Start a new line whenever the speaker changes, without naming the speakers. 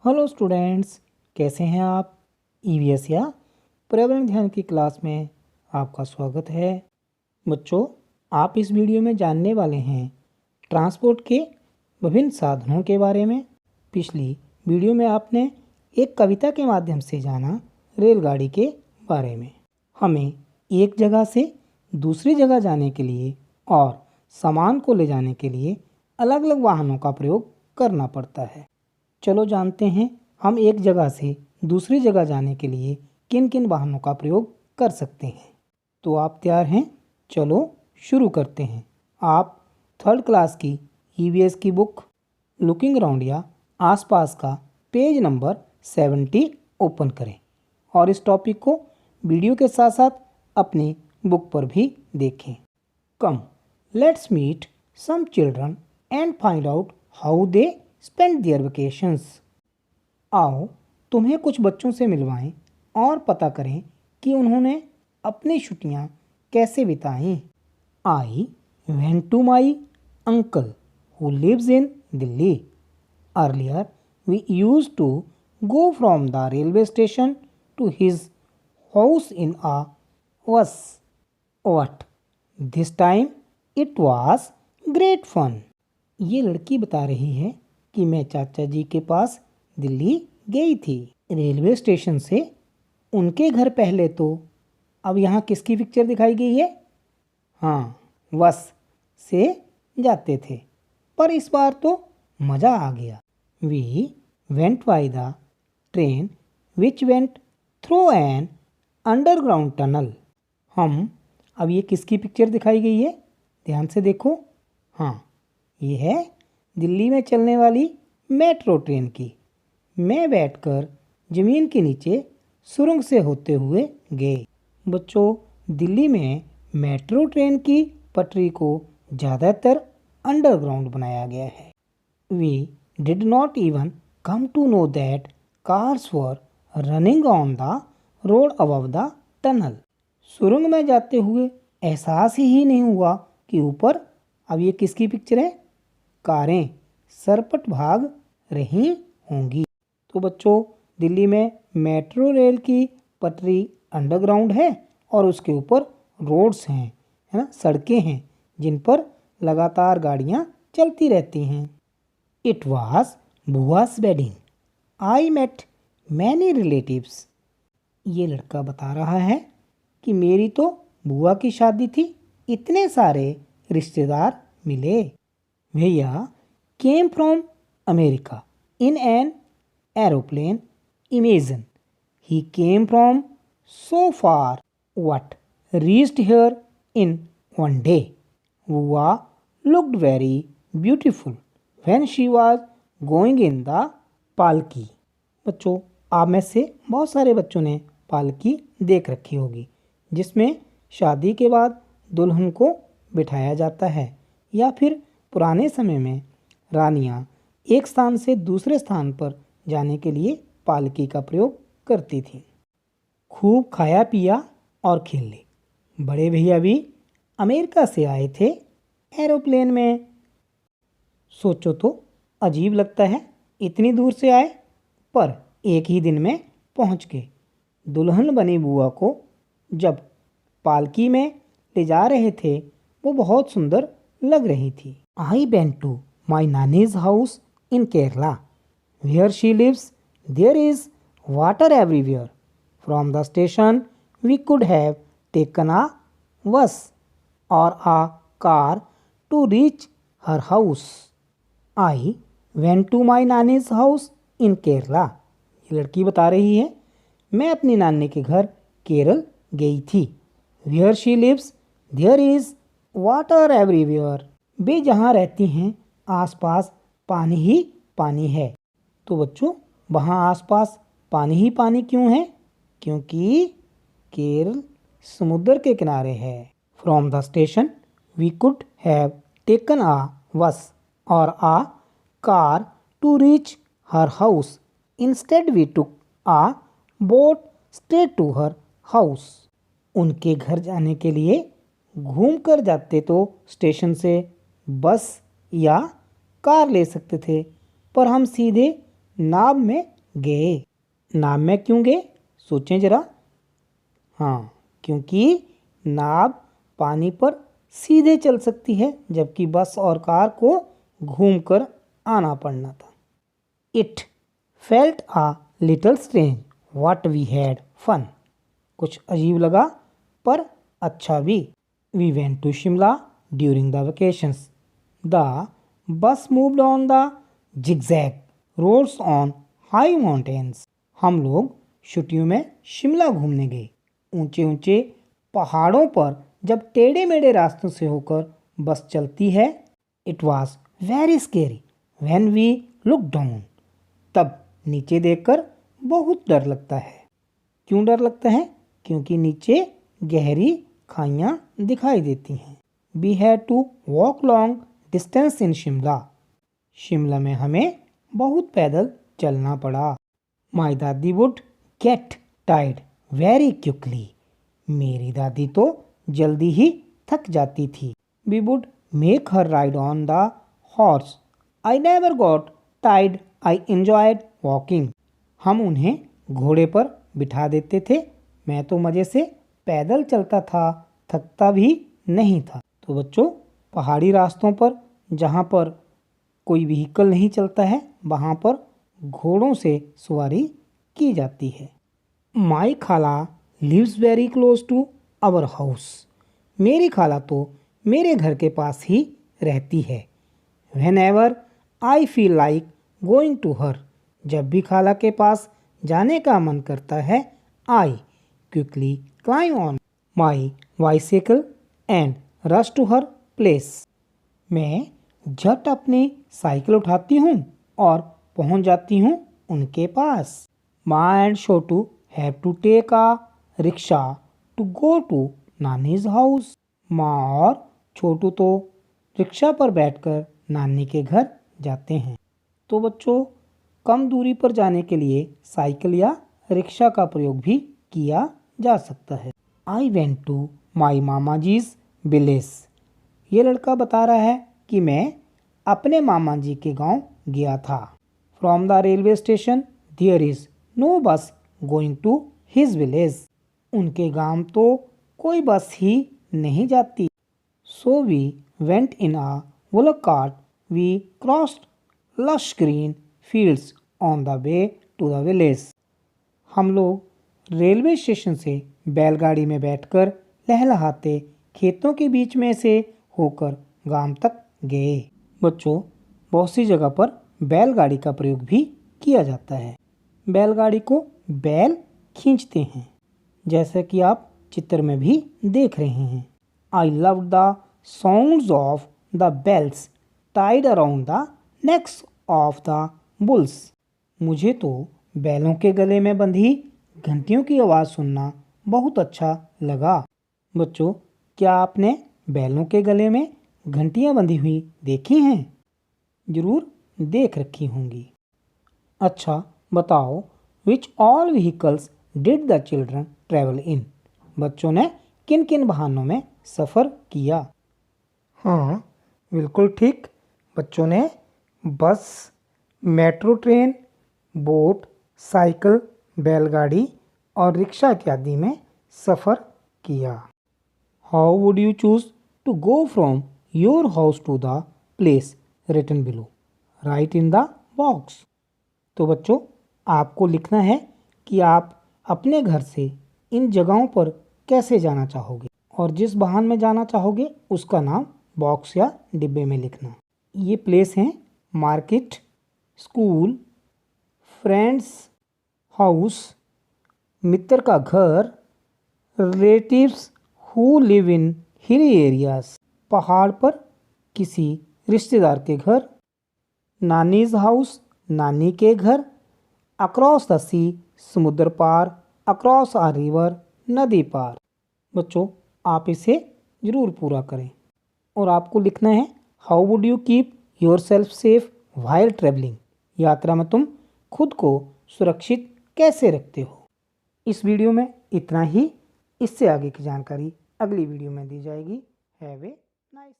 Hello students, कैसे हैं आप। ईवीएस या पर्यावरण ध्यान की क्लास में आपका स्वागत है। बच्चों, आप इस वीडियो में जानने वाले हैं ट्रांसपोर्ट के विभिन्न साधनों के बारे में। पिछली वीडियो में आपने एक कविता के माध्यम से जाना रेलगाड़ी के बारे में। हमें एक जगह से दूसरी जगह जाने के लिए और सामान को ले जाने के लिए अलग अलग वाहनों का प्रयोग करना पड़ता है। चलो जानते हैं हम एक जगह से दूसरी जगह जाने के लिए किन किन वाहनों का प्रयोग कर सकते हैं। तो आप तैयार हैं? चलो शुरू करते हैं। आप थर्ड क्लास की ईवीएस की बुक लुकिंग अराउंड या आसपास का पेज नंबर 70 ओपन करें और इस टॉपिक को वीडियो के साथ साथ अपनी बुक पर भी देखें। Come let's meet some children and find out how they spend their vacations. आओ तुम्हें कुछ बच्चों से मिलवाएं और पता करें कि उन्होंने अपनी छुट्टियां कैसे बिताईं। I went to my uncle who lives in Delhi. Earlier we use to go from the railway station to his house in a bus. What? This time it was great fun. ये लड़की बता रही है कि मैं चाचा जी के पास दिल्ली गई थी। रेलवे स्टेशन से उनके घर पहले तो अब यहाँ किसकी पिक्चर दिखाई गई है? हाँ, बस से जाते थे, पर इस बार तो मज़ा आ गया। We went by the train which went through an underground tunnel. हम अब ये किसकी पिक्चर दिखाई गई है? ध्यान से देखो। हाँ, ये है दिल्ली में चलने वाली मेट्रो ट्रेन की। मैं बैठकर ज़मीन के नीचे सुरंग से होते हुए गए। बच्चों, दिल्ली में मेट्रो ट्रेन की पटरी को ज़्यादातर अंडरग्राउंड बनाया गया है। We did not even come to know that cars were running on the road above the tunnel. सुरंग में जाते हुए एहसास ही नहीं हुआ कि ऊपर अब ये किसकी पिक्चर है? कारें सरपट भाग रही होंगी। तो बच्चों, दिल्ली में मेट्रो रेल की पटरी अंडरग्राउंड है और उसके ऊपर रोड्स हैं, है ना, सड़कें हैं जिन पर लगातार गाड़ियाँ चलती रहती हैं। It was bua's wedding. I met many relatives. ये लड़का बता रहा है कि मेरी तो बुआ की शादी थी, इतने सारे रिश्तेदार मिले। Bhaiya came from America in an aeroplane. Imagine he came from so far what reached here in one day. Bua looked very beautiful when she was going in the palki. बच्चों, आप में से बहुत सारे बच्चों ने पालकी देख रखी होगी, जिसमें शादी के बाद दुल्हन को बिठाया जाता है या फिर पुराने समय में रानियां एक स्थान से दूसरे स्थान पर जाने के लिए पालकी का प्रयोग करती थीं। खूब खाया पिया और खेले। बड़े भैया भी अमेरिका से आए थे एरोप्लेन में। सोचो तो अजीब लगता है, इतनी दूर से आए पर एक ही दिन में पहुंच गए। दुल्हन बनी बुआ को जब पालकी में ले जा रहे थे वो बहुत सुंदर लग रही थी। आई वेंट टू माई नानीज house in Kerala where she lives. There is water everywhere. From the station we could have taken a bus or a car to reach her house. I went to my नानीज house in Kerala. ये लड़की बता रही है, मैं अपनी नानी के घर केरल गई थी। Where she lives there is water everywhere. वे जहाँ रहती हैं आसपास पानी ही पानी है। तो बच्चों, वहाँ आसपास पानी ही पानी क्यों है? क्योंकि केरल समुद्र के किनारे है। From the station we could have taken a bus or a car to reach her house. Instead we took a boat straight to her house. उनके घर जाने के लिए घूम कर जाते तो स्टेशन से बस या कार ले सकते थे, पर हम सीधे नाव में गए। नाव में क्यों गए, सोचें जरा। हाँ, क्योंकि नाव पानी पर सीधे चल सकती है, जबकि बस और कार को घूमकर आना पड़ना था। It felt a little strange what we had fun. कुछ अजीब लगा पर अच्छा भी। We went to Shimla during the vacations. The bus moved on the zigzag roads on high mountains. हम लोग छुट्टियों में शिमला घूमने गए। ऊंचे ऊंचे पहाड़ों पर जब टेढ़े मेढ़े रास्तों से होकर बस चलती है। It was very scary when we look down. तब नीचे देखकर बहुत डर लगता है। क्यों डर लगता है? क्योंकि नीचे गहरी खाइयाँ दिखाई देती हैं। We had to walk long distance in Shimla. Shimla में हमें बहुत पैदल चलना पड़ा। My dadi would get tired very quickly. मेरी दादी तो जल्दी ही थक जाती थी। We would make her ride on the horse. I never got tired, I enjoyed walking. हम उन्हें घोड़े पर बिठा देते थे। मैं तो मज़े से पैदल चलता था, थकता भी नहीं था। तो बच्चों, पहाड़ी रास्तों पर जहाँ पर कोई व्हीकल नहीं चलता है, वहाँ पर घोड़ों से सवारी की जाती है। My khala lives very close to our house. मेरी खाला तो मेरे घर के पास ही रहती है। Whenever I feel like going to her. जब भी खाला के पास जाने का मन करता है, I quickly climb on my bicycle and rush to her place. मैं झट अपनी साइकिल उठाती हूँ और पहुँच जाती हूँ उनके पास। Maa and Chhotu have to take a rickshaw to go to नानीज हाउस। माँ और छोटू तो रिक्शा पर बैठकर नानी के घर जाते हैं। तो बच्चों, कम दूरी पर जाने के लिए साइकिल या रिक्शा का प्रयोग भी किया जा सकता है। I went to my mama ji's village. ये लड़का बता रहा है कि मैं अपने मामा जी के गांव गया था। From the railway station there is no bus going to his village. उनके गांव तो कोई बस ही नहीं जाती। So we went in a bullock cart. We crossed lush green fields on the way to the village. हम लोग railway station से बैलगाड़ी में बैठकर लहलहाते खेतों के बीच में से होकर गांव तक गए। बच्चों, बहुत सी जगह पर बैलगाड़ी का प्रयोग भी किया जाता है। बैलगाड़ी को बैल खींचते हैं, जैसा कि आप चित्र में भी देख रहे हैं। I love the sounds of the bells tied around the necks of the bulls. मुझे तो बैलों के गले में बंधी घंटियों की आवाज़ सुनना बहुत अच्छा लगा। बच्चों, क्या आपने बैलों के गले में घंटियाँ बंधी हुई देखी हैं? जरूर देख रखी होंगी। अच्छा बताओ, which all vehicles did the children travel in. बच्चों ने किन किन वाहनों में सफ़र किया? हाँ, बिल्कुल ठीक। बच्चों ने बस, मेट्रो ट्रेन, बोट, साइकिल, बैलगाड़ी और रिक्शा इत्यादि में सफ़र किया। How would you choose to go from your house to the place written below. Write in the box. तो बच्चों, आपको लिखना है कि आप अपने घर से इन जगहों पर कैसे जाना चाहोगे और जिस वाहन में जाना चाहोगे उसका नाम बॉक्स या डिब्बे में लिखना। ये प्लेस हैं मार्केट, स्कूल, फ्रेंड्स हाउस, मित्र का घर, relatives who live in hilly areas, पहाड़ पर किसी रिश्तेदार के घर, नानीज हाउस, नानी के घर, अक्रॉस द सी, समुद्र पार, अक्रॉस आ रिवर, नदी पार। बच्चों, आप इसे ज़रूर पूरा करें। और आपको लिखना है how would you keep your self safe while travelling. यात्रा में तुम खुद को सुरक्षित कैसे रखते हो। इस वीडियो में इतना ही। इससे आगे की जानकारी अगली वीडियो में दी जाएगी। Have a nice